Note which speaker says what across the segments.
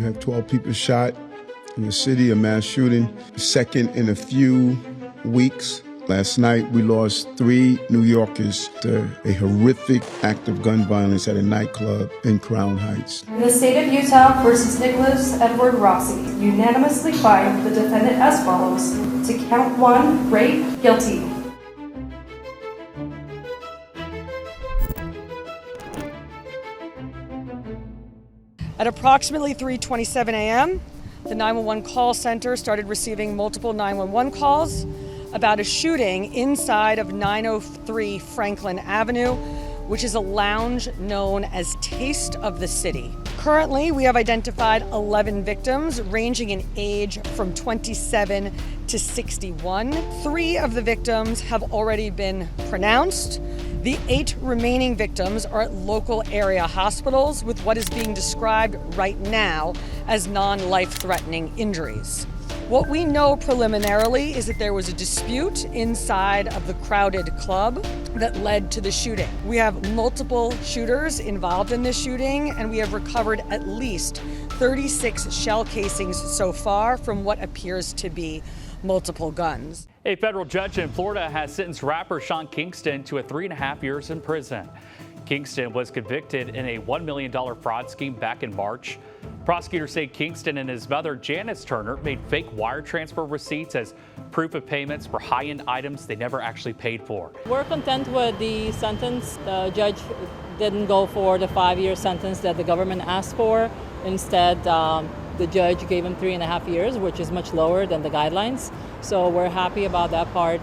Speaker 1: have 12 people shot in the city, a mass shooting. Second in a few weeks. Last night, we lost 3 New Yorkers to a horrific act of gun violence at a nightclub in Crown Heights.
Speaker 2: In the state of Utah versus Nicholas Edward Rossi, unanimously find the defendant as follows. To count 1, rape, guilty.
Speaker 3: At approximately 3:27 a.m., the 911 call center started receiving multiple 911 calls about a shooting inside of 903 Franklin Avenue, which is a lounge known as Taste of the City. Currently, we have identified 11 victims ranging in age from 27 to 61. 3 of the victims have already been pronounced. The 8 remaining victims are at local area hospitals with what is being described right now as non-life-threatening injuries. What we know preliminarily is that there was a dispute inside of the crowded club that led to the shooting. We have multiple shooters involved in this shooting, and we have recovered at least 36 shell casings so far from what appears to be multiple guns.
Speaker 4: A federal judge in Florida has sentenced rapper Sean Kingston to 3.5 years in prison. Kingston was convicted in a $1 million fraud scheme back in March. Prosecutors say Kingston and his mother, Janice Turner, made fake wire transfer receipts as proof of payments for high-end items they never actually paid for.
Speaker 5: We're content with the sentence. The judge didn't go for the 5-year sentence that the government asked for. Instead, the judge gave him 3.5 years, which is much lower than the guidelines. So we're happy about that part.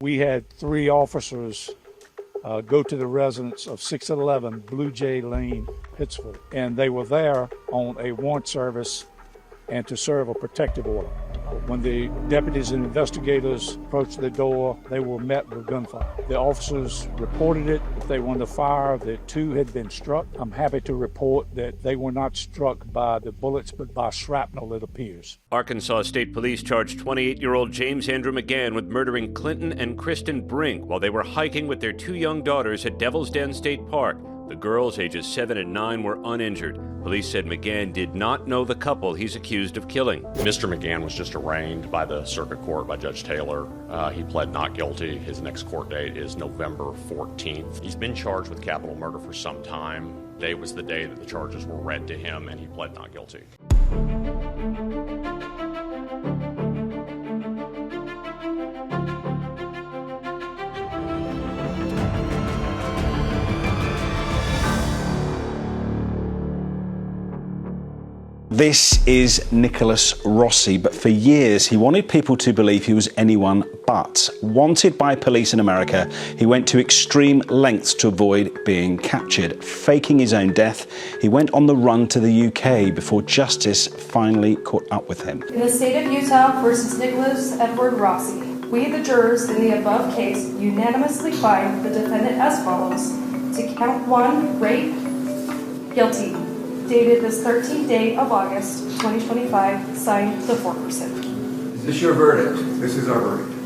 Speaker 6: We had 3 officers go to the residence of 611 Blue Jay Lane, Pittsfield, and they were there on a warrant service and to serve a protective order. When the deputies and investigators approached the door, they were met with gunfire. The officers reported it. They were under fire, that 2 had been struck. I'm happy to report that they were not struck by the bullets, but by shrapnel, it appears.
Speaker 7: Arkansas State Police charged 28-year-old James Andrew McGann with murdering Clinton and Kristen Brink while they were hiking with their 2 young daughters at Devil's Den State Park. The girls, ages 7 and 9, were uninjured. Police said McGann did not know the couple he's accused of killing.
Speaker 8: Mr. McGann was just arraigned by the circuit court by Judge Taylor. He pled not guilty. His next court date is November 14th. He's been charged with capital murder for some time. Today was the day that the charges were read to him, and he pled not guilty.
Speaker 9: This is Nicholas Rossi, but for years he wanted people to believe he was anyone but. Wanted by police in America, he went to extreme lengths to avoid being captured. Faking his own death, he went on the run to the UK before justice finally caught up with him.
Speaker 2: In the state of Utah versus Nicholas Edward Rossi, we, the jurors in the above case, unanimously find the defendant as follows. To count 1, rape, guilty. Dated this 13th day of August, 2025, signed the foreperson.
Speaker 10: Is this your verdict? This is our verdict.